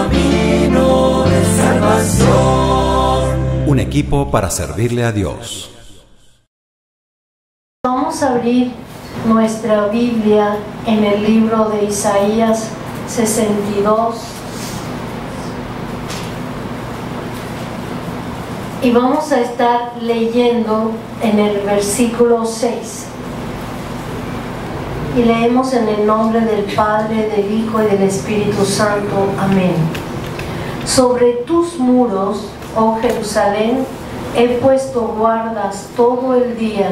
camino de salvación. Un equipo para servirle a Dios. Vamos a abrir nuestra Biblia en el libro de Isaías 62 y vamos a estar leyendo en el versículo 6 y leemos en el nombre del Padre, del Hijo y del Espíritu Santo. Amén. Sobre tus muros, oh Jerusalén, he puesto guardas todo el día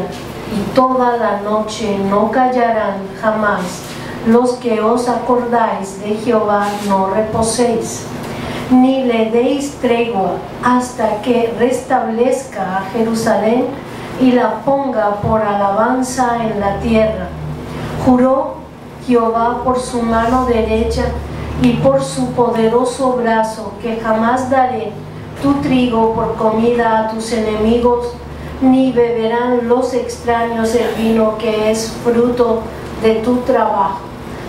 y toda la noche, no callarán jamás. Los que os acordáis de Jehová, no reposéis, ni le deis tregua hasta que restablezca a Jerusalén y la ponga por alabanza en la tierra. Juró Jehová por su mano derecha y por su poderoso brazo que jamás daré tu trigo por comida a tus enemigos, ni beberán los extraños el vino que es fruto de tu trabajo,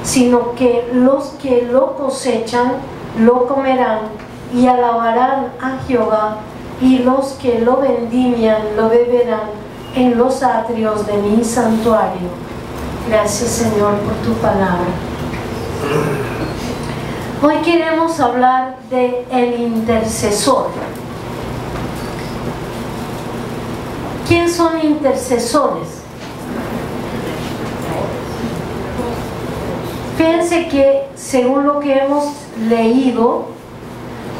sino que los que lo cosechan lo comerán y alabarán a Jehová, y los que lo vendimian lo beberán en los atrios de mi santuario. Gracias, Señor, por tu palabra. Hoy queremos hablar de el intercesor. ¿Quién son intercesores? Fíjense que según lo que hemos leído,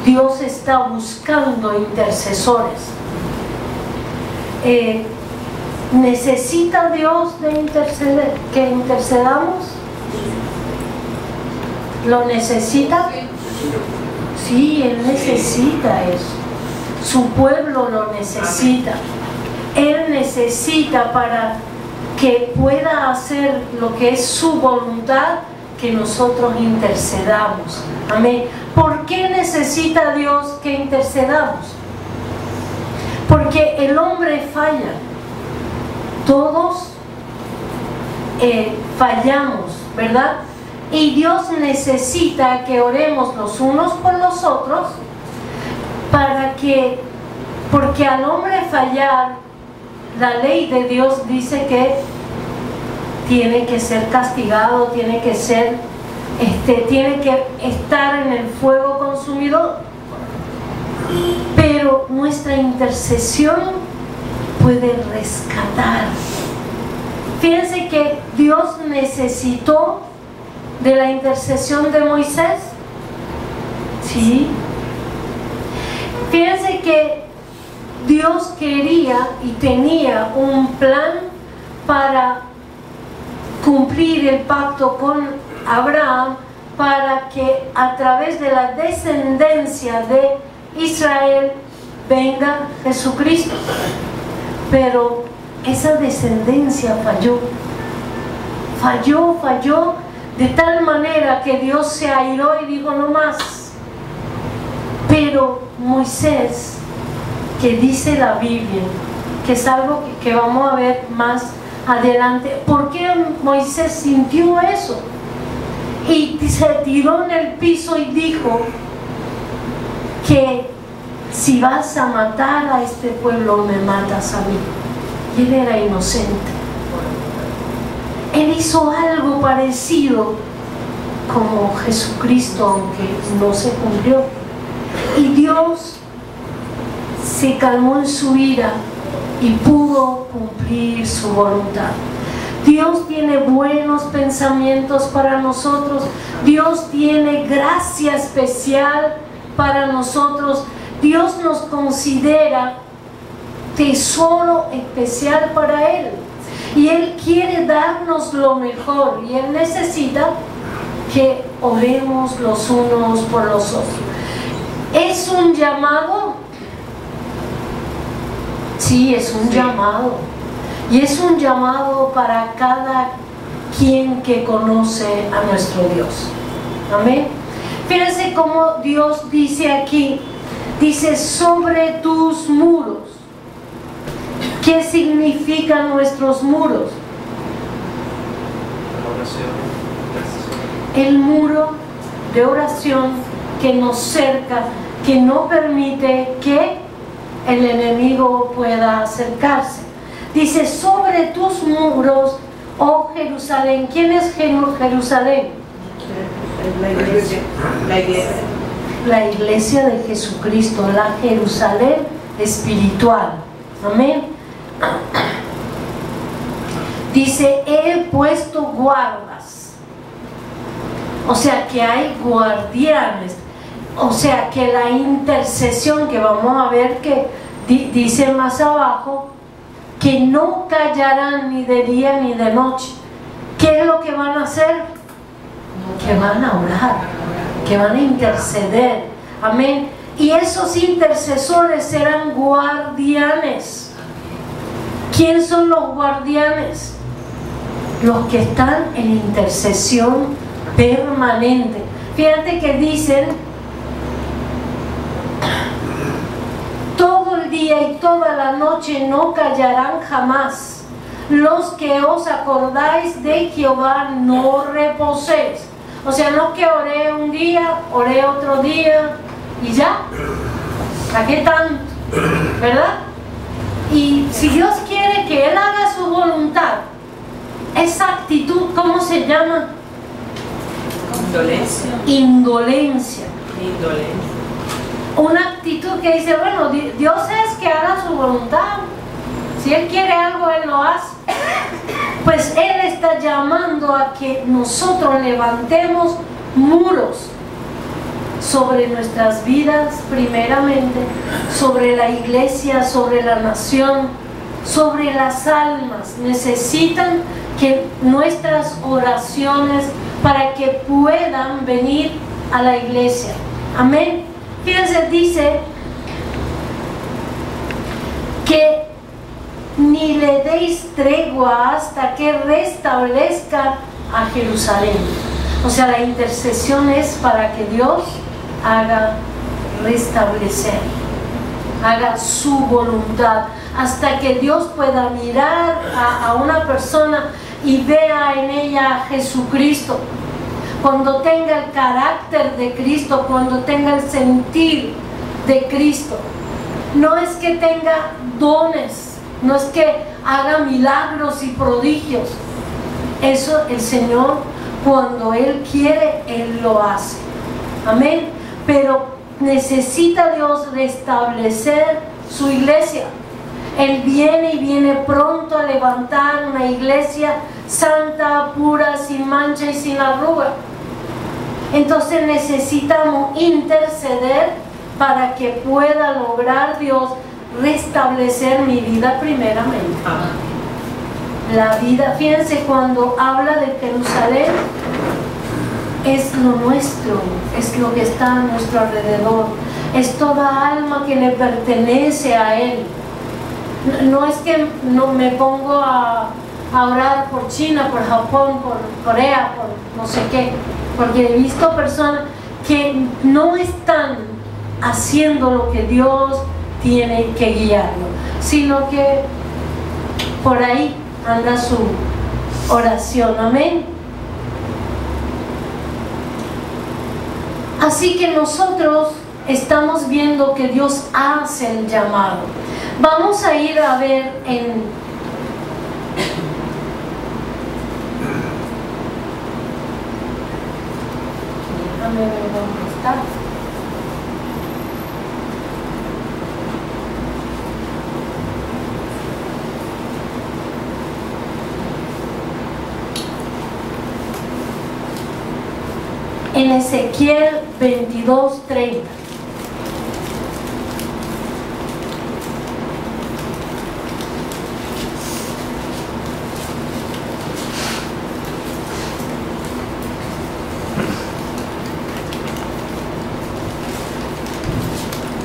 Dios está buscando intercesores. ¿Necesita Dios de que intercedamos? ¿Lo necesita? Sí, Él necesita eso. Su pueblo lo necesita. Él necesita para que pueda hacer lo que es su voluntad, que nosotros intercedamos. Amén. ¿Por qué necesita Dios que intercedamos? Porque el hombre falla. Todos fallamos, ¿verdad? Y Dios necesita que oremos los unos por los otros porque al hombre fallar, la ley de Dios dice que tiene que ser castigado, tiene que estar en el fuego consumidor. Pero nuestra intercesión puede rescatar. Fíjense que Dios necesitó de la intercesión de Moisés. Sí. Fíjense que Dios quería y tenía un plan para cumplir el pacto con Abraham, para que a través de la descendencia de Israel venga Jesucristo. Pero esa descendencia falló de tal manera que Dios se airó y dijo: no más. Pero Moisés, que dice la Biblia, que es algo que vamos a ver más adelante, ¿por qué Moisés sintió eso? Y se tiró en el piso y dijo que si vas a matar a este pueblo, me matas a mí. Y él era inocente. Él hizo algo parecido como Jesucristo, aunque no se cumplió. Y Dios se calmó en su ira y pudo cumplir su voluntad. Dios tiene buenos pensamientos para nosotros. Dios tiene gracia especial para nosotros. Dios nos considera tesoro especial para Él. Y Él quiere darnos lo mejor. Y Él necesita que oremos los unos por los otros. ¿Es un llamado? Sí, es un llamado. Y es un llamado para cada quien que conoce a nuestro Dios. Amén. Fíjense cómo Dios dice aquí. Dice: sobre tus muros. ¿Qué significan nuestros muros? El muro de oración que nos cerca, que no permite que el enemigo pueda acercarse. Dice, sobre tus muros, oh Jerusalén. ¿Quién es Jerusalén? La iglesia. La iglesia. La iglesia de Jesucristo, la Jerusalén espiritual. Amén. Dice, he puesto guardas. O sea que hay guardianes. O sea que la intercesión que vamos a ver que dice más abajo, que no callarán ni de día ni de noche. ¿Qué es lo que van a hacer? Que van a orar, que van a interceder. Amén. Y esos intercesores serán guardianes. ¿Quién son los guardianes? Los que están en intercesión permanente. Fíjate que dicen, todo el día y toda la noche no callarán jamás. Los que os acordáis de Jehová no reposéis. O sea, no que oré un día, oré otro día y ya. ¿A qué tanto? ¿Verdad? Y si Dios quiere que Él haga su voluntad, esa actitud, ¿cómo se llama? Indolencia. Indolencia. Indolencia. Una actitud que dice, bueno, Dios es que haga su voluntad. Si Él quiere algo, Él lo hace. Pues Él está llamando a que nosotros levantemos muros sobre nuestras vidas primeramente, sobre la iglesia, sobre la nación, sobre las almas. Necesitan que nuestras oraciones para que puedan venir a la iglesia. Amén. Fíjense, dice que ni le deis tregua hasta que restablezca a Jerusalén. O sea, la intercesión es para que Dios haga restablecer, haga su voluntad, hasta que Dios pueda mirar a una persona y vea en ella a Jesucristo. Cuando tenga el carácter de Cristo, cuando tenga el sentir de Cristo. No es que tenga dones, no es que haga milagros y prodigios. Eso el Señor, cuando Él quiere, Él lo hace. Amén. Pero necesita Dios restablecer su iglesia. Él viene y viene pronto a levantar una iglesia santa, pura, sin mancha y sin arruga. Entonces necesitamos interceder para que pueda lograr Dios restablecer mi vida primeramente. La vida, fíjense, cuando habla de Jerusalén, es lo nuestro, es lo que está a nuestro alrededor, es toda alma que le pertenece a Él. No es que no me pongo a orar por China, por Japón, por Corea, por no sé qué, porque he visto personas que no están haciendo lo que Dios tiene que guiarlo, sino que por ahí anda su oración. Amén. Así que nosotros estamos viendo que Dios hace el llamado. Vamos a ir a ver en déjame ver dónde está. En Ezequiel 22:30.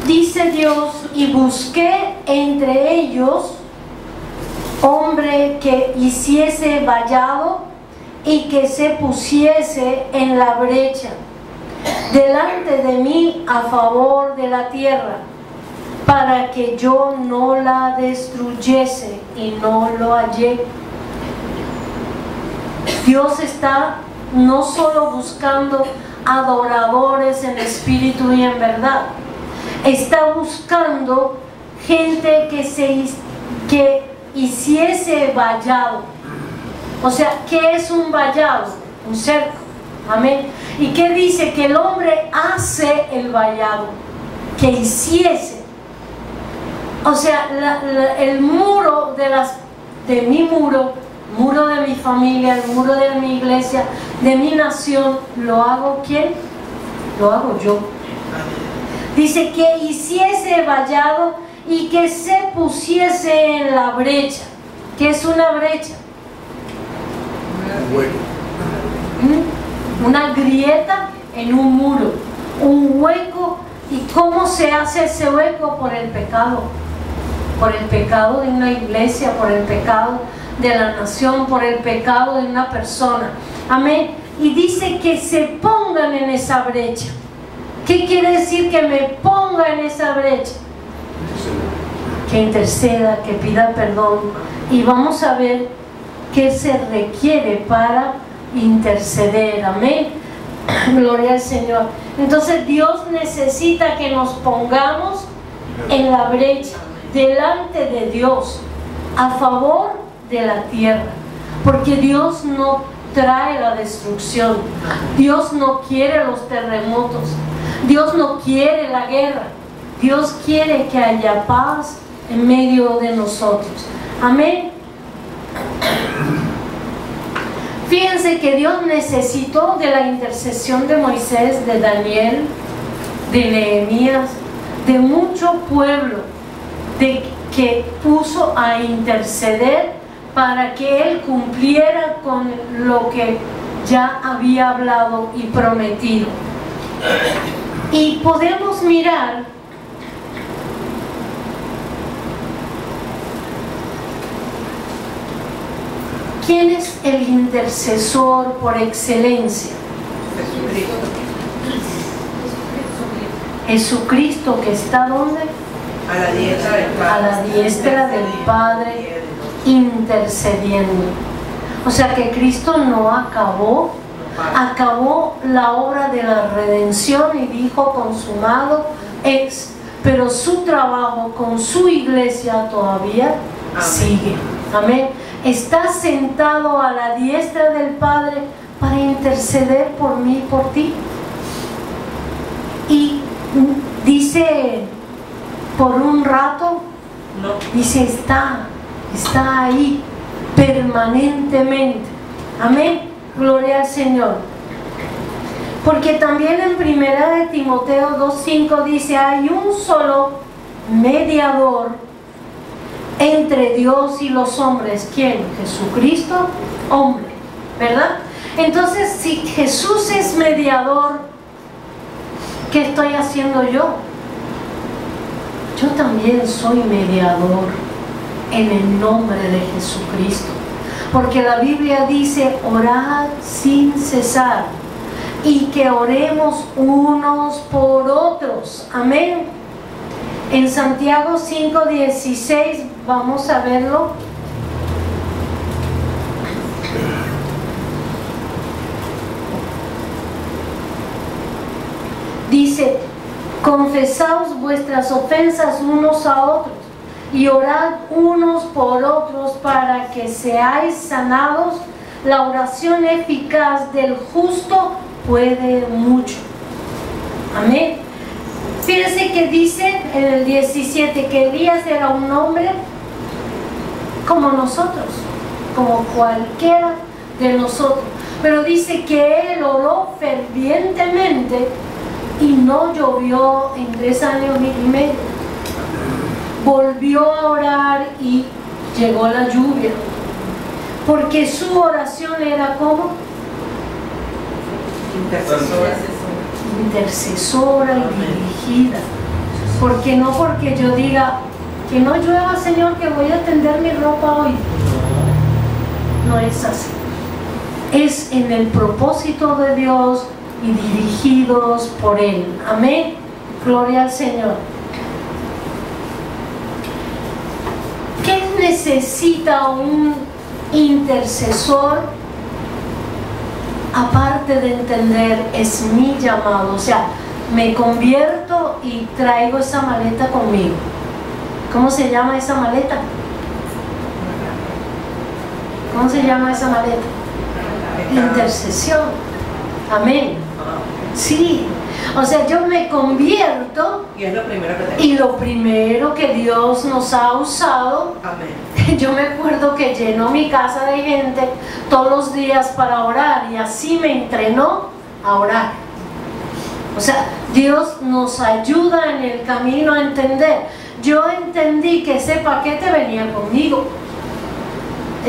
Dice Dios, y busqué entre ellos hombre que hiciese vallado y que se pusiese en la brecha delante de mí a favor de la tierra, para que yo no la destruyese, y no lo hallé. Dios está no solo buscando adoradores en espíritu y en verdad. Está buscando gente que hiciese vallado. O sea, ¿qué es un vallado? Un cerco. Amén. ¿Y qué dice? Que el hombre hace el vallado. Que hiciese. O sea, el muro de mi muro de mi familia, el muro de mi iglesia, de mi nación, ¿lo hago quién? Lo hago yo. Dice que hiciese vallado y que se pusiese en la brecha. ¿Qué es una brecha? Una grieta en un muro, un hueco. ¿Y cómo se hace ese hueco? Por el pecado de una iglesia, por el pecado de la nación, por el pecado de una persona. Amén. Y dice que se pongan en esa brecha. ¿Qué quiere decir que me ponga en esa brecha? Que interceda, que pida perdón. Y vamos a ver qué se requiere para interceder. Amén. Gloria al Señor. Entonces Dios necesita que nos pongamos en la brecha, delante de Dios, a favor de la tierra, porque Dios no trae la destrucción, Dios no quiere los terremotos, Dios no quiere la guerra, Dios quiere que haya paz en medio de nosotros. Amén. Fíjense que Dios necesitó de la intercesión de Moisés, de Daniel, de Nehemías, de mucho pueblo, que puso a interceder para que Él cumpliera con lo que ya había hablado y prometido. Y podemos mirar ¿quién es el intercesor por excelencia? Jesucristo, que está ¿dónde? A la diestra del Padre. A la diestra del Padre, intercediendo. O sea que Cristo no acabó la obra de la redención y dijo consumado es, pero su trabajo con su iglesia todavía sigue. Amén. Está sentado a la diestra del Padre para interceder por mí y por ti. Y dice por un rato, no. Dice está ahí permanentemente. Amén. Gloria al Señor. Porque también en 1 Timoteo 2:5 dice, hay un solo mediador entre Dios y los hombres. ¿Quién? Jesucristo, hombre, ¿verdad? Entonces, si Jesús es mediador, ¿qué estoy haciendo yo? Yo también soy mediador en el nombre de Jesucristo. Porque la Biblia dice, orad sin cesar y que oremos unos por otros. Amén. En Santiago 5:16 vamos a verlo. Dice, confesaos vuestras ofensas unos a otros y orad unos por otros para que seáis sanados. La oración eficaz del justo puede mucho. Amén. Fíjense que dice en el 17 que Elías era un hombre como nosotros, como cualquiera de nosotros, pero dice que él oró fervientemente y no llovió en 3 años y medio. Volvió a orar y llegó la lluvia, porque su oración era como intercesora y dirigida. Porque no porque yo diga que no llueva, Señor, que voy a tender mi ropa hoy. No es así. Es en el propósito de Dios y dirigidos por Él. Amén. Gloria al Señor. ¿Qué necesita un intercesor? aparte de entender, es mi llamado. O sea, me convierto y traigo esa maleta conmigo. ¿Cómo se llama esa maleta? ¿Cómo se llama esa maleta? Intercesión. Amén. Sí. O sea, yo me convierto Y es lo primero que tenemos. y lo primero que Dios nos ha usado. Amén. Yo me acuerdo que llenó mi casa de gente todos los días para orar y así me entrenó a orar. O sea, Dios nos ayuda en el camino a entender. Yo entendí que ese paquete venía conmigo.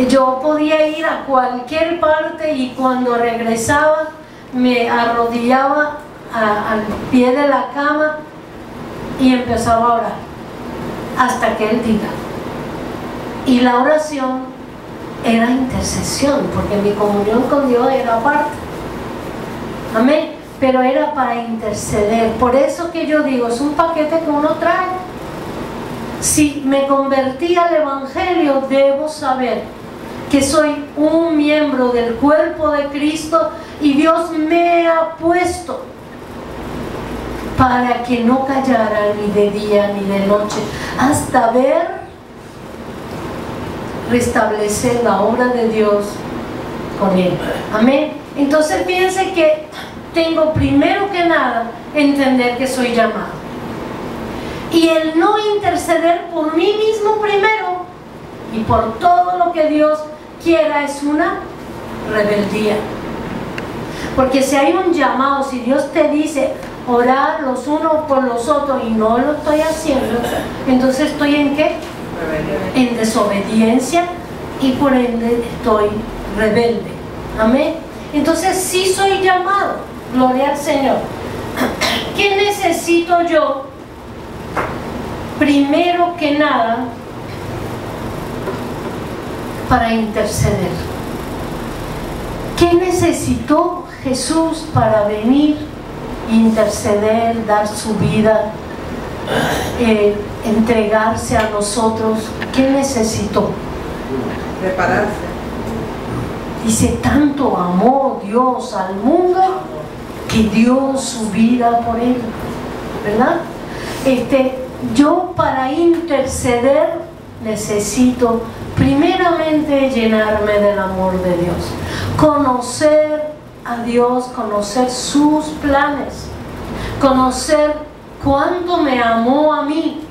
Yo podía ir a cualquier parte y cuando regresaba me arrodillaba al pie de la cama y empezaba a orar hasta que Él diga. Y la oración era intercesión, porque mi comunión con Dios era aparte. Amén. Pero era para interceder. Por eso que yo digo, es un paquete que uno trae. Si me convertí al Evangelio, debo saber que soy un miembro del cuerpo de Cristo y Dios me ha puesto para que no callara ni de día ni de noche, hasta ver restablecer la obra de Dios con Él. Amén. Entonces fíjense que tengo primero que nada entender que soy llamado. Y el no interceder por mí mismo primero y por todo lo que Dios quiera es una rebeldía. Porque si hay un llamado, si Dios te dice orar los unos por los otros y no lo estoy haciendo, entonces estoy ¿en qué? En desobediencia y por ende estoy rebelde. Amén. Entonces sí soy llamado, gloria al Señor. ¿Qué necesito yo? Primero que nada, para interceder. ¿Qué necesitó Jesús para venir, interceder, dar su vida, entregarse a nosotros? ¿Qué necesitó? Prepararse. Dice, tanto amó Dios al mundo que dio su vida por él, ¿verdad? Yo para interceder necesito primeramente llenarme del amor de Dios, conocer a Dios, conocer sus planes, conocer cuánto me amó a mí.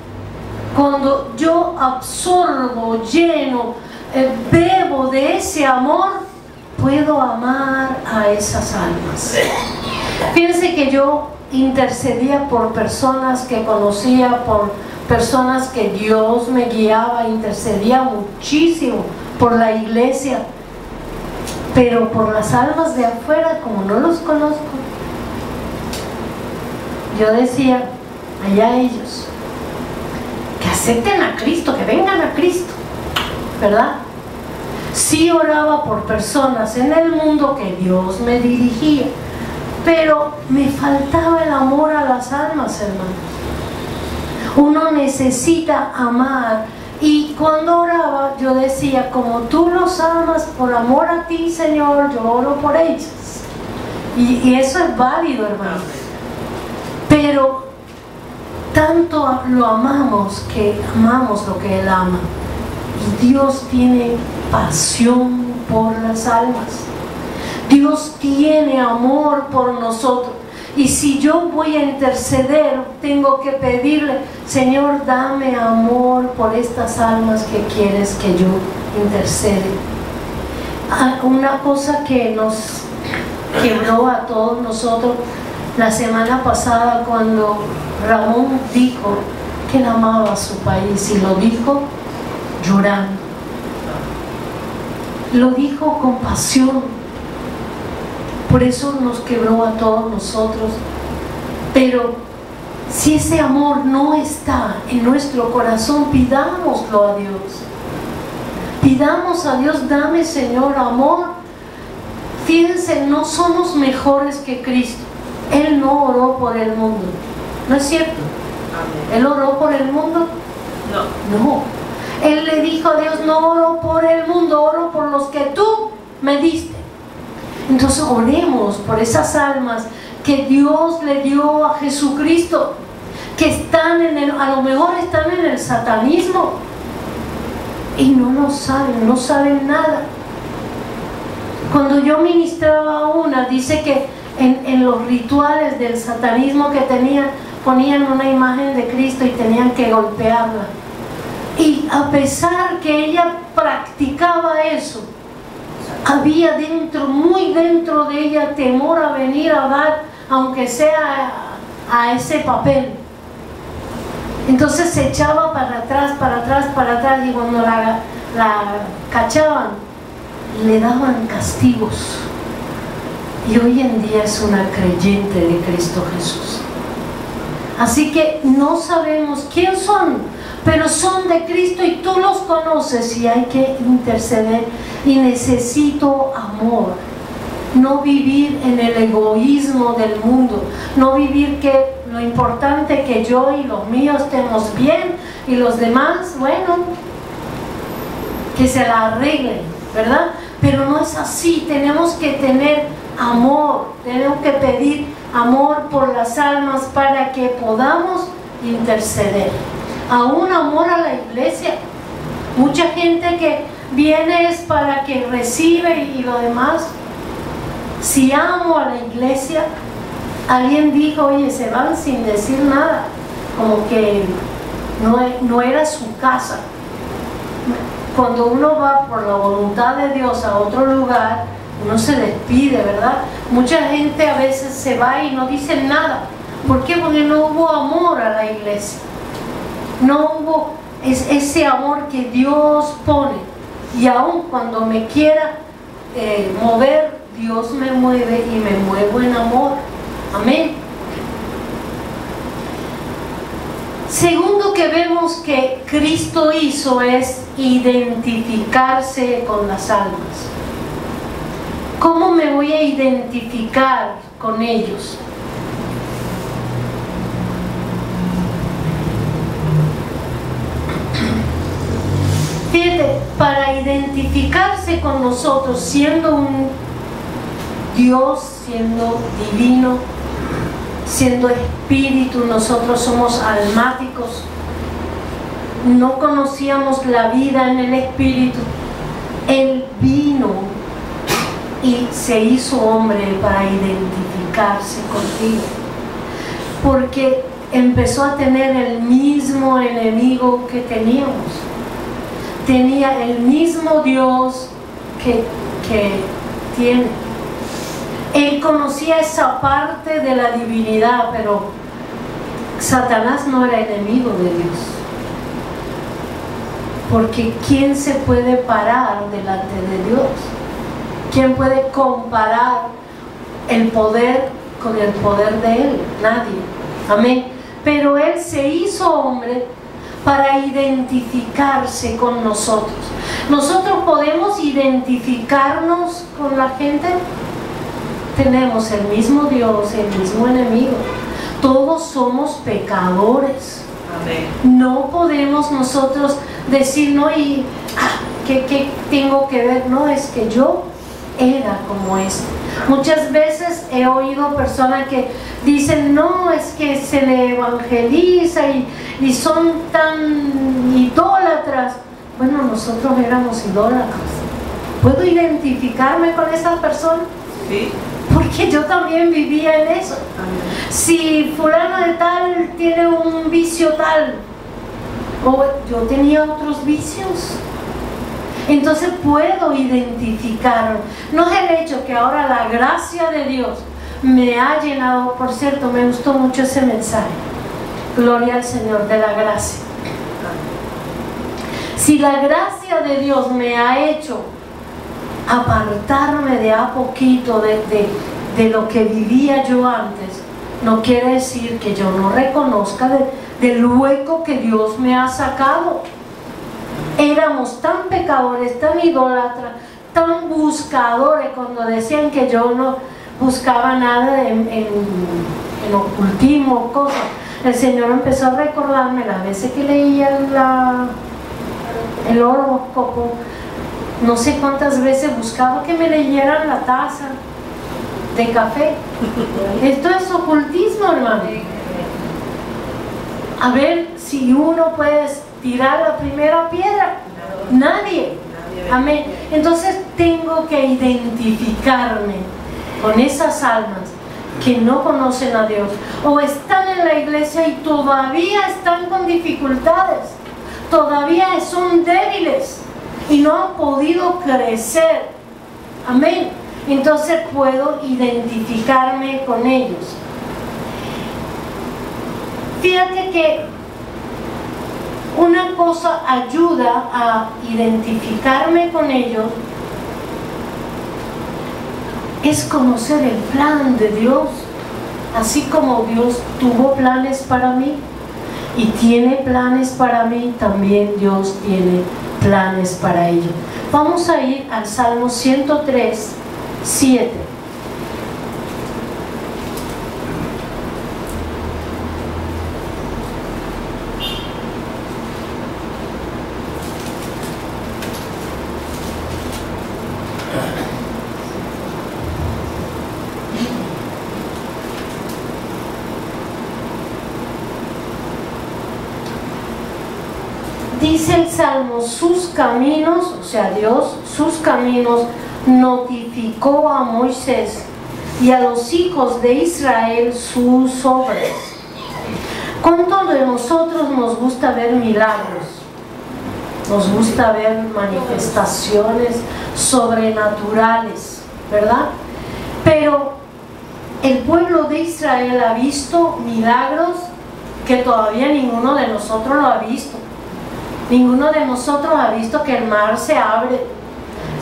Cuando yo absorbo, lleno, bebo de ese amor, puedo amar a esas almas. Fíjense que yo intercedía por personas que conocía, por personas que Dios me guiaba, intercedía muchísimo por la iglesia, pero por las almas de afuera, como no los conozco, yo decía, allá ellos, que acepten a Cristo, que vengan a Cristo, ¿verdad? Sí oraba por personas en el mundo que Dios me dirigía, pero me faltaba el amor a las almas, hermanos. Uno necesita amar, y cuando oraba yo decía, como tú los amas por amor a ti, Señor, yo oro por ellos, y eso es válido, hermano. Pero tanto lo amamos que amamos lo que Él ama, y Dios tiene pasión por las almas. Dios tiene amor por nosotros. Y si yo voy a interceder, tengo que pedirle, Señor, dame amor por estas almas que quieres que yo intercede. Una cosa que nos quebró a todos nosotros la semana pasada, cuando Ramón dijo que él amaba a su país, y lo dijo llorando. Lo dijo con pasión. Por eso nos quebró a todos nosotros. Pero si ese amor no está en nuestro corazón, pidámoslo a Dios. Pidamos a Dios, dame, Señor, amor. Fíjense, no somos mejores que Cristo. Él no oró por el mundo, ¿no es cierto? Amén. ¿Él oró por el mundo? No. Él le dijo a Dios, no oro por el mundo, oro por los que tú me diste. Entonces oremos por esas almas que Dios le dio a Jesucristo, que están a lo mejor están en el satanismo y no lo saben, no saben nada. Cuando yo ministraba a una, dice que en los rituales del satanismo que tenían, ponían una imagen de Cristo y tenían que golpearla. Y a pesar que ella practicaba eso, había dentro, muy dentro de ella, temor a venir a dar, aunque sea a ese papel. Entonces se echaba para atrás, para atrás, para atrás, y cuando la cachaban, le daban castigos. Y hoy en día es una creyente de Cristo Jesús. Así que no sabemos quién son, pero son de Cristo y tú los conoces, y hay que interceder. Y necesito amor, no vivir en el egoísmo del mundo, no vivir que lo importante que yo y los míos estemos bien y los demás, bueno, que se la arreglen, ¿verdad? Pero no es así. Tenemos que tener amor, tenemos que pedir amor por las almas para que podamos interceder. Aún amor a la iglesia. Mucha gente que viene es para que recibe y lo demás. Si amo a la iglesia, alguien dijo, oye, se van sin decir nada, como que no era su casa. Cuando uno va por la voluntad de Dios a otro lugar, uno se despide, ¿verdad? Mucha gente a veces se va y no dice nada. ¿Por qué? Porque no hubo amor a la iglesia. No hubo ese amor que Dios pone. Y aun cuando me quiera mover, Dios me mueve y me muevo en amor. Amén. Segundo que vemos que Cristo hizo es identificarse con las almas. ¿Cómo me voy a identificar con ellos? Fíjate, para identificarse con nosotros, siendo un Dios, siendo divino, siendo espíritu, nosotros somos almáticos, no conocíamos la vida en el espíritu. Él vino y se hizo hombre para identificarse contigo, porque empezó a tener el mismo enemigo que teníamos. Tenía el mismo Dios que tiene. Él conocía esa parte de la divinidad, pero Satanás no era enemigo de Dios. Porque ¿quién se puede parar delante de Dios? ¿Quién puede comparar el poder con el poder de Él? Nadie. Amén. Pero Él se hizo hombre para identificarse con nosotros. ¿Nosotros podemos identificarnos con la gente? Tenemos el mismo Dios, el mismo enemigo. Todos somos pecadores. Amén. No podemos nosotros decir, no, y ¿qué tengo que ver? No, es que yo era como este. Muchas veces he oído personas que dicen, no, es que se le evangeliza y son tan idólatras. Bueno, nosotros éramos idólatras. ¿Puedo identificarme con esa persona? Sí. Porque yo también vivía en eso. Amén. Si fulano de tal tiene un vicio tal, o yo tenía otros vicios, entonces puedo identificar. No es el hecho que ahora la gracia de Dios me ha llenado. Por cierto, me gustó mucho ese mensaje. Gloria al Señor de la gracia. Si la gracia de Dios me ha hecho apartarme de a poquito de lo que vivía yo antes, no quiere decir que yo no reconozca del hueco que Dios me ha sacado. Éramos tan pecadores, tan idólatras, tan buscadores, cuando decían que yo no buscaba nada en ocultismo, cosas. El Señor empezó a recordarme las veces que leía el horóscopo. No sé cuántas veces buscaba que me leyeran la taza de café. Esto es ocultismo, hermano. A ver si uno puede tirar la primera piedra. Nadie. Amén. Entonces tengo que identificarme con esas almas que no conocen a Dios o están en la iglesia y todavía están con dificultades, todavía son débiles y no han podido crecer. Amén. Entonces puedo identificarme con ellos. Fíjate que una cosa ayuda a identificarme con ellos es conocer el plan de Dios. Así como Dios tuvo planes para mí y tiene planes para mí, también Dios tiene planes para ellos. Vamos a ir al Salmo 103, 7. Dice el Salmo, sus caminos, o sea Dios, sus caminos notificó a Moisés y a los hijos de Israel sus obras. ¿Cuántos de nosotros nos gusta ver milagros? Nos gusta ver manifestaciones sobrenaturales, ¿verdad? Pero el pueblo de Israel ha visto milagros que todavía ninguno de nosotros lo ha visto. Ninguno de nosotros ha visto que el mar se abre,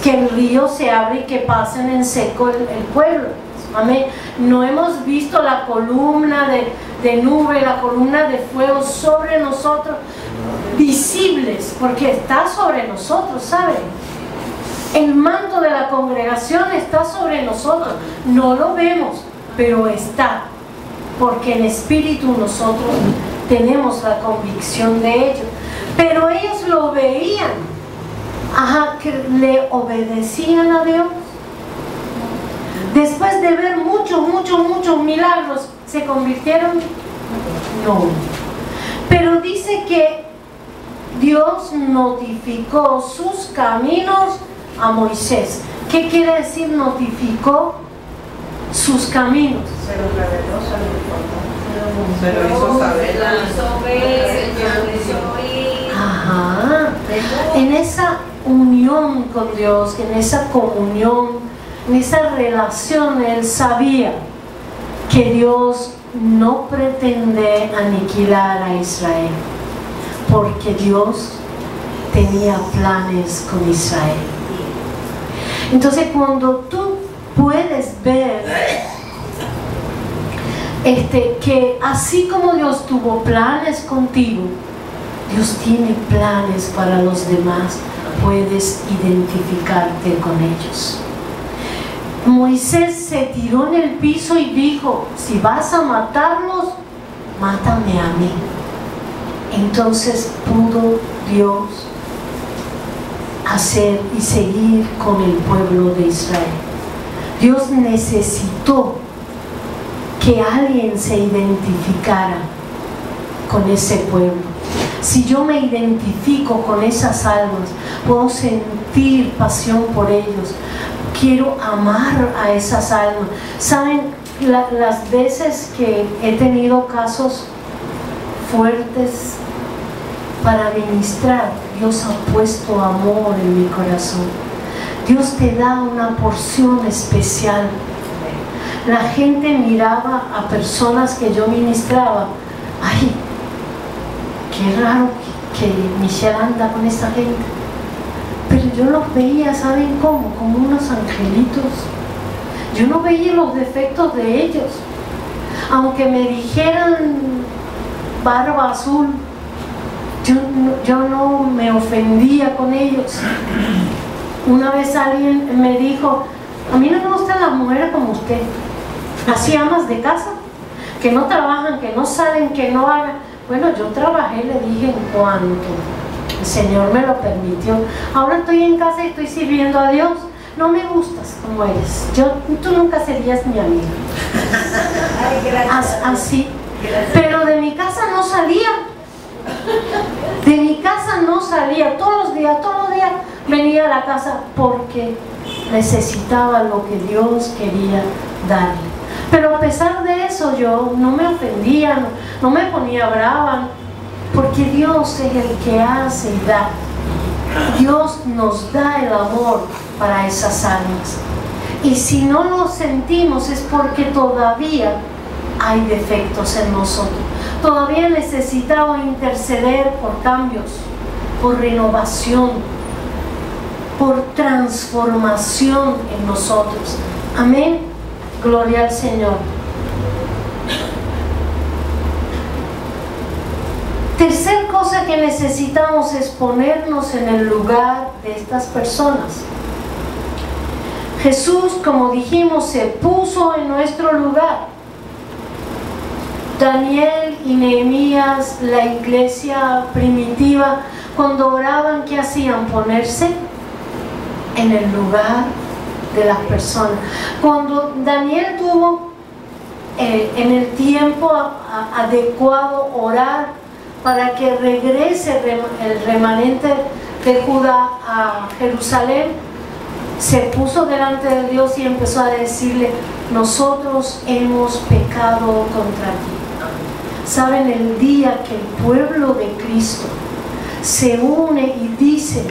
que el río se abre y que pasen en seco el pueblo. Amén. No hemos visto la columna de nube, la columna de fuego sobre nosotros, visibles, porque está sobre nosotros, ¿saben? El manto de la congregación está sobre nosotros. No lo vemos, pero está, porque en espíritu nosotros tenemos la convicción de ello. Pero ellos lo veían, que le obedecían a Dios. Después de ver muchos milagros, ¿se convirtieron? No. Pero dice que Dios notificó sus caminos a Moisés. ¿Qué quiere decir notificó sus caminos? Se los reveló, se lo hizo saber. Ajá. En esa unión con Dios, en esa comunión, en esa relación, él sabía que Dios no pretende aniquilar a Israel, porque Dios tenía planes con Israel. Entonces cuando tú puedes ver que así como Dios tuvo planes contigo, Dios tiene planes para los demás, puedes identificarte con ellos. Moisés se tiró en el piso y dijo, si vas a matarlos, mátame a mí. Entonces pudo Dios hacer y seguir con el pueblo de Israel. Dios necesitó que alguien se identificara con ese pueblo. Si yo me identifico con esas almas, puedo sentir pasión por ellos. Quiero amar a esas almas. ¿Saben? Las veces que he tenido casos fuertes para ministrar, Dios ha puesto amor en mi corazón. Dios te da una porción especial. La gente miraba a personas que yo ministraba. ¡Ay! Qué raro que Michelle anda con esta gente. Pero yo los veía, ¿saben cómo? Como unos angelitos. Yo no veía los defectos de ellos. Aunque me dijeran barba azul, yo no me ofendía con ellos. Una vez alguien me dijo, a mí no me gustan las mujeres como usted, así amas de casa, que no trabajan, que no salen, que no hagan. Bueno, yo trabajé, le dije en cuanto el Señor me lo permitió. Ahora estoy en casa y estoy sirviendo a Dios, no me gustas como eres, tú nunca serías mi amiga. Así. Pero de mi casa no salía. De mi casa no salía. Todos los días venía a la casa porque necesitaba lo que Dios quería darle. Pero a pesar de eso yo no me ofendía, no me ponía brava, porque Dios es el que hace y da. Dios nos da el amor para esas almas. Y si no lo sentimos es porque todavía hay defectos en nosotros. Todavía necesitamos interceder por cambios, por renovación, por transformación en nosotros. Amén. Gloria al Señor. Tercer cosa que necesitamos es ponernos en el lugar de estas personas. Jesús, como dijimos, se puso en nuestro lugar. Daniel y Nehemías, la iglesia primitiva, cuando oraban, ¿qué hacían? Ponerse en el lugar de las personas. Cuando Daniel tuvo en el tiempo adecuado orar para que regrese el remanente de Judá a Jerusalén, se puso delante de Dios y empezó a decirle: nosotros hemos pecado contra ti. ¿Saben? El día que el pueblo de Cristo se une y dice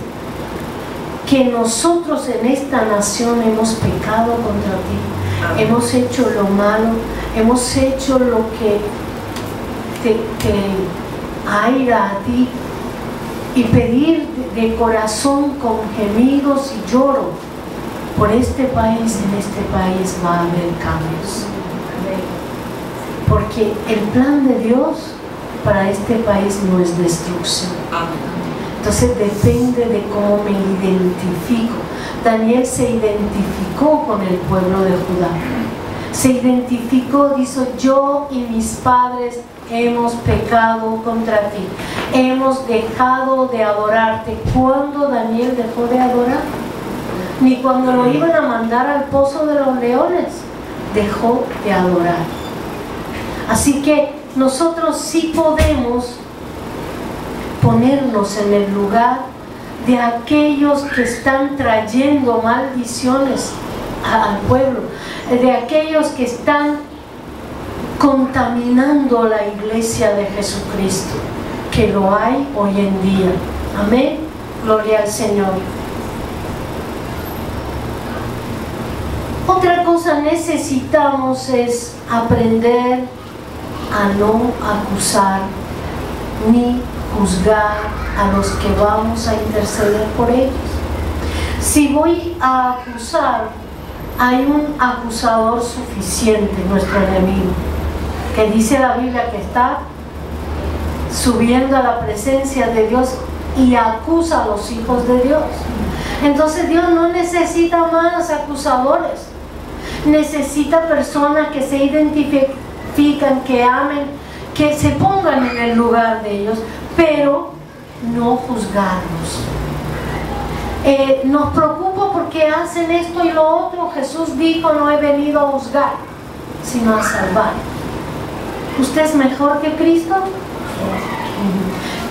que nosotros en esta nación hemos pecado contra ti, hemos hecho lo malo, hemos hecho lo que te aira a ti, y pedir de corazón con gemidos y lloro por este país, en este país va a haber cambios. Porque el plan de Dios para este país no es destrucción. Entonces depende de cómo me identifico. Daniel se identificó con el pueblo de Judá. Se identificó, dijo: yo y mis padres hemos pecado contra ti. Hemos dejado de adorarte. ¿Cuándo Daniel dejó de adorar? Ni cuando lo iban a mandar al pozo de los leones dejó de adorar. Así que nosotros sí podemos ponernos en el lugar de aquellos que están trayendo maldiciones al pueblo, de aquellos que están contaminando la iglesia de Jesucristo, que lo hay hoy en día. Amén. Gloria al Señor. Otra cosa necesitamos es aprender a no acusar ni juzgar a los que vamos a interceder por ellos. Si voy a acusar, hay un acusador suficiente, nuestro enemigo, que dice la Biblia que está subiendo a la presencia de Dios y acusa a los hijos de Dios. Entonces Dios no necesita más acusadores, necesita personas que se identifican, que amen, que se pongan en el lugar de ellos, pero no juzgarlos. Nos preocupa porque hacen esto y lo otro. Jesús dijo: no he venido a juzgar, sino a salvar. ¿Usted es mejor que Cristo?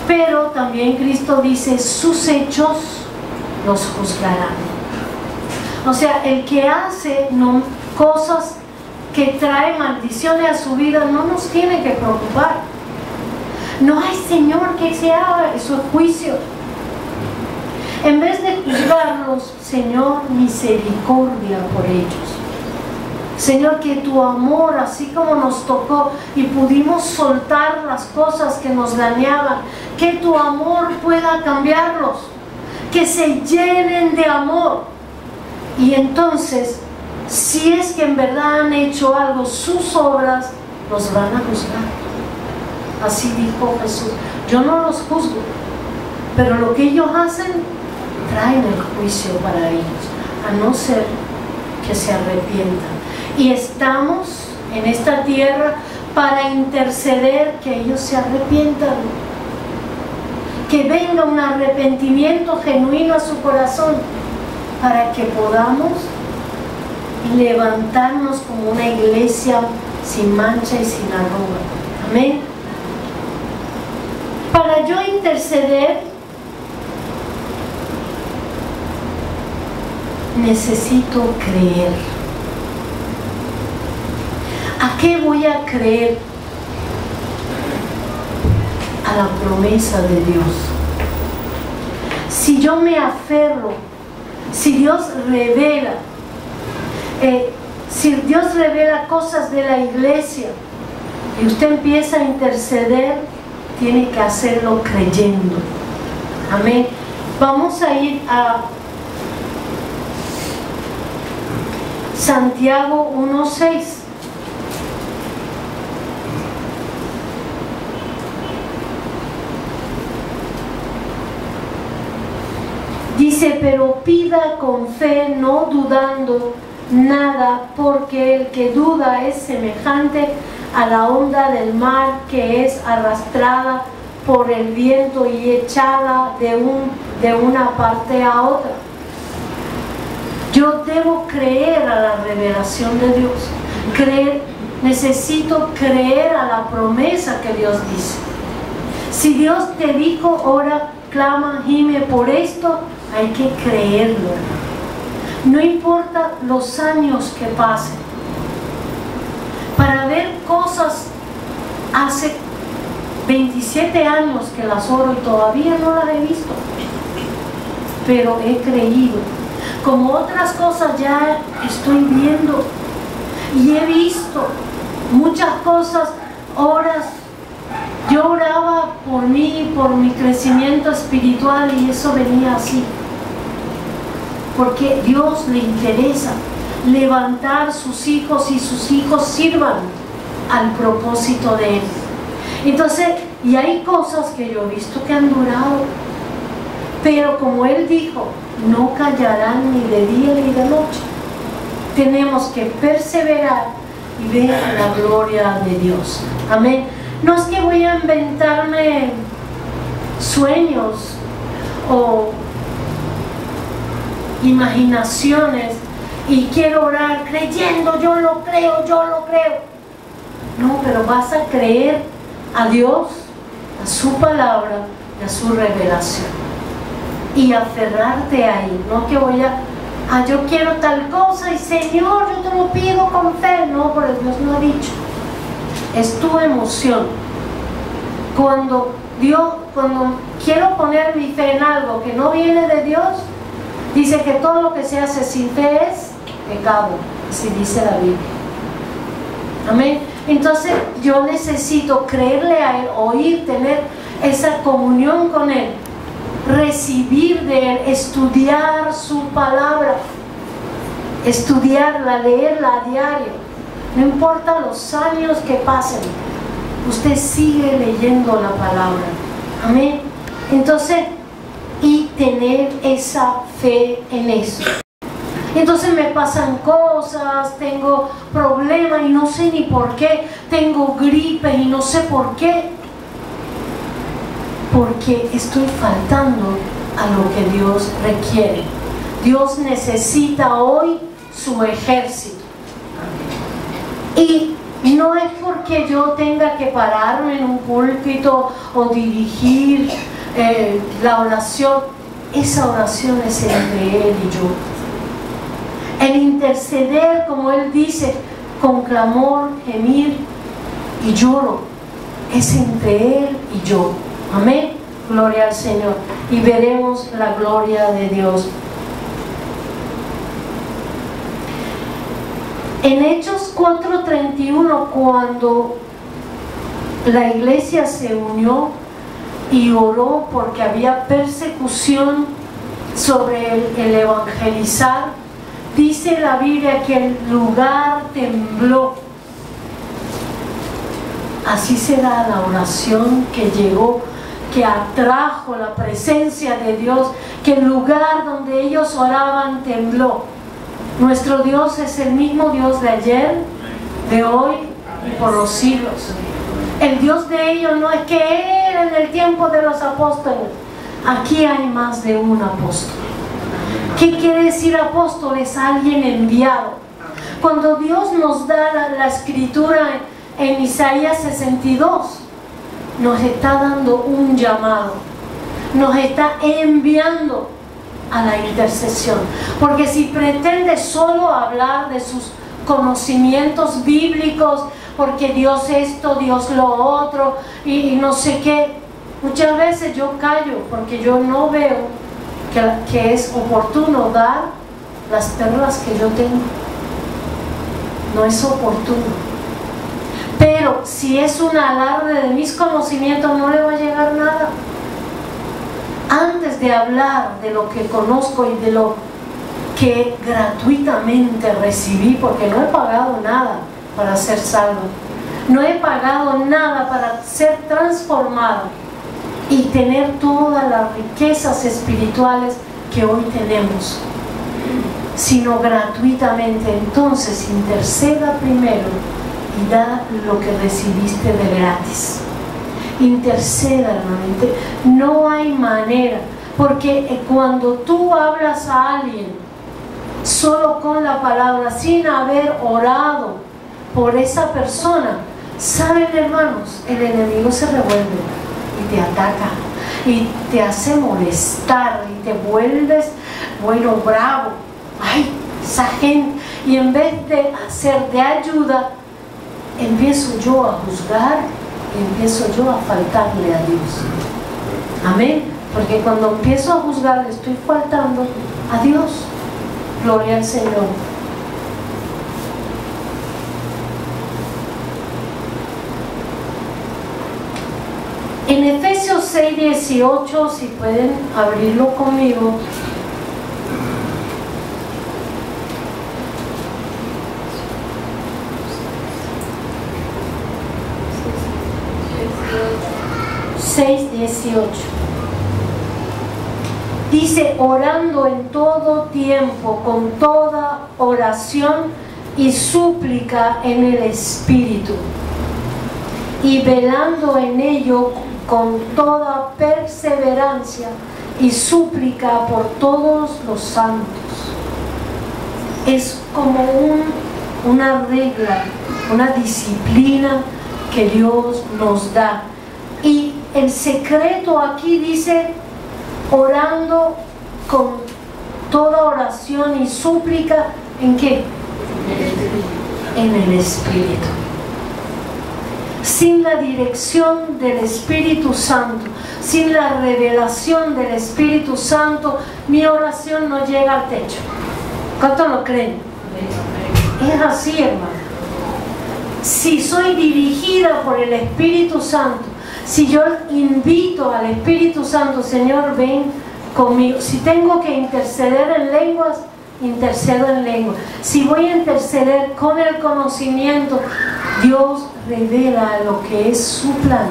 Pero también Cristo dice: sus hechos los juzgarán. O sea, el que hace cosas que traen maldiciones a su vida no nos tiene que preocupar. No hay Señor que se haga, eso es juicio. En vez de juzgarlos, Señor, misericordia por ellos. Señor, que tu amor, así como nos tocó y pudimos soltar las cosas que nos dañaban, que tu amor pueda cambiarlos, que se llenen de amor. Y entonces, si es que en verdad han hecho algo, sus obras los van a juzgar. Así dijo Jesús: yo no los juzgo, pero lo que ellos hacen traen el juicio para ellos, a no ser que se arrepientan. Y estamos en esta tierra para interceder que ellos se arrepientan, que venga un arrepentimiento genuino a su corazón. para que podamos levantarnos como una iglesia sin mancha y sin arruga. Amén. Para yo interceder, necesito creer. ¿A qué voy a creer? A la promesa de Dios. Si yo me aferro, si Dios revela cosas de la iglesia y usted empieza a interceder, tiene que hacerlo creyendo. Amén. Vamos a ir a Santiago 1:6. Dice, pero pida con fe, no dudando nada, porque el que duda es semejante a la onda del mar que es arrastrada por el viento y echada de una parte a otra. Yo debo creer a la revelación de Dios. Necesito creer a la promesa que Dios dice. Si Dios te dijo, ora, clama, gime por esto, hay que creerlo. No importa los años que pasen. Para ver cosas, hace 27 años que las oro y todavía no las he visto. Pero he creído. Como otras cosas ya estoy viendo y he visto muchas cosas, horas. Yo oraba por mí, por mi crecimiento espiritual, y eso venía así. Porque Dios le interesa levantar sus hijos y sus hijos sirvan al propósito de Él. Entonces, y hay cosas que yo he visto que han durado, pero como Él dijo, no callarán ni de día ni de noche. Tenemos que perseverar y ver la gloria de Dios. Amén. No es que voy a inventarme sueños o imaginaciones y quiero orar creyendo, yo lo creo. No, pero vas a creer a Dios, a su palabra y a su revelación y aferrarte ahí. No que voy yo quiero tal cosa y Señor, yo te lo pido con fe. No, porque Dios no ha dicho. Es tu emoción. Cuando quiero poner mi fe en algo que no viene de Dios, dice que todo lo que se hace sin fe es pecado, así dice la Biblia. Amén. Entonces yo necesito creerle a Él, oír, tener esa comunión con Él, recibir de Él, estudiar su palabra, estudiarla, leerla a diario. No importa los años que pasen, usted sigue leyendo la palabra. Amén. Entonces, y tener esa fe en eso. Entonces me pasan cosas, tengo problemas y no sé ni por qué, tengo gripe y no sé por qué. Porque estoy faltando a lo que Dios requiere. Dios necesita hoy su ejército. Y no es porque yo tenga que pararme en un púlpito o dirigir la oración. Esa oración es entre Él y yo. El interceder, como Él dice, con clamor, gemir y lloro, es entre Él y yo. Amén. Gloria al Señor. Y veremos la gloria de Dios. En Hechos 4:31, cuando la iglesia se unió y oró porque había persecución sobre el evangelizar, dice la Biblia que el lugar tembló. Así será la oración que llegó, que atrajo la presencia de Dios, que el lugar donde ellos oraban tembló. Nuestro Dios es el mismo Dios de ayer, de hoy y por los siglos. El Dios de ellos no es que era en el tiempo de los apóstoles. Aquí hay más de un apóstol. ¿Qué quiere decir apóstol? Es alguien enviado. Cuando Dios nos da la escritura en Isaías 62, nos está dando un llamado, nos está enviando a la intercesión. Porque si pretende solo hablar de sus conocimientos bíblicos, porque Dios esto, Dios lo otro, y no sé qué, muchas veces yo callo porque yo no veo que es oportuno dar las perlas que yo tengo. No es oportuno. Pero si es un alarde de mis conocimientos, no le va a llegar nada. Antes de hablar de lo que conozco y de lo que gratuitamente recibí, porque no he pagado nada para ser salvo, no he pagado nada para ser transformado y tener todas las riquezas espirituales que hoy tenemos, sino gratuitamente. Entonces interceda primero y da lo que recibiste de gratis. Interceda, hermano. No hay manera, porque cuando tú hablas a alguien solo con la palabra, sin haber orado por esa persona, saben, hermanos, el enemigo se revuelve y te ataca y te hace molestar y te vuelves, bueno, bravo. Ay, esa gente. Y en vez de hacer de ayuda, empiezo yo a juzgar y empiezo yo a faltarle a Dios. Amén. Porque cuando empiezo a juzgar, le estoy faltando a Dios. Gloria al Señor. En Efesios 6:18, si pueden abrirlo conmigo. Dice: orando en todo tiempo, con toda oración y súplica en el Espíritu, y velando en ello con toda perseverancia y súplica por todos los santos. Es como una regla, una disciplina que Dios nos da. Y el secreto aquí dice: orando con toda oración y súplica, ¿en qué? En el Espíritu. Sin la dirección del Espíritu Santo, sin la revelación del Espíritu Santo, mi oración no llega al techo. ¿Cuánto lo creen? Es así, hermano. Si soy dirigida por el Espíritu Santo, si yo invito al Espíritu Santo: Señor, ven conmigo. Si tengo que interceder en lenguas, intercedo en lenguas. Si voy a interceder con el conocimiento, Dios revela lo que es su plan.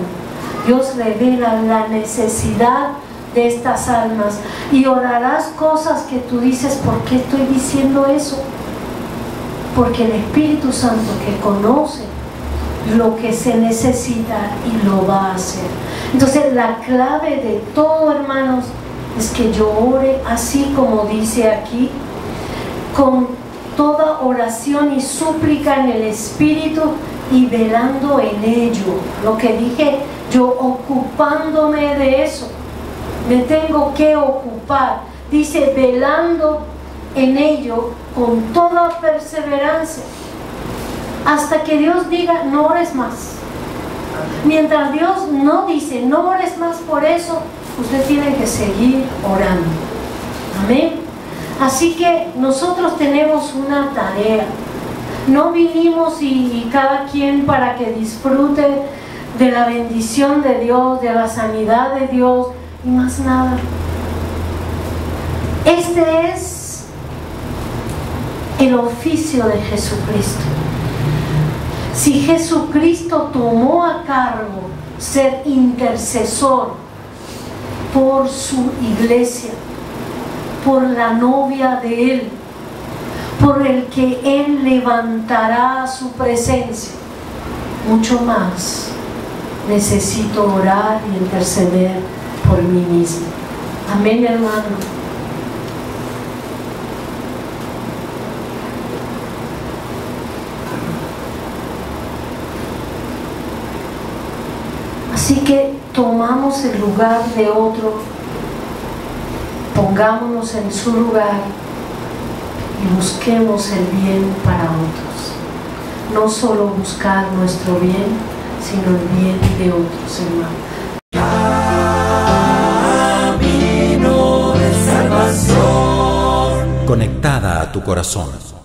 Dios revela la necesidad de estas almas. Y orarás cosas que tú dices: ¿por qué estoy diciendo eso? Porque el Espíritu Santo, que conoce lo que se necesita, y lo va a hacer. Entonces la clave de todo, hermanos, es que yo ore así como dice aquí, con toda oración y súplica en el Espíritu, y velando en ello. Lo que dije, yo ocupándome de eso, me tengo que ocupar. Dice: velando en ello con toda perseverancia, hasta que Dios diga: no ores más. Mientras Dios no dice: no ores más por eso, usted tiene que seguir orando. Amén. Así que nosotros tenemos una tarea. No vinimos y cada quien para que disfrute de la bendición de Dios, de la sanidad de Dios y más nada. Este es el oficio de Jesucristo. Si Jesucristo tomó a cargo ser intercesor por su iglesia, por la novia de Él, por el que Él levantará a su presencia, mucho más necesito orar y interceder por mí mismo. Amén, hermano. Así que tomamos el lugar de otro, pongámonos en su lugar y busquemos el bien para otros. No solo buscar nuestro bien, sino el bien de otros hermanos. Conectada a tu corazón.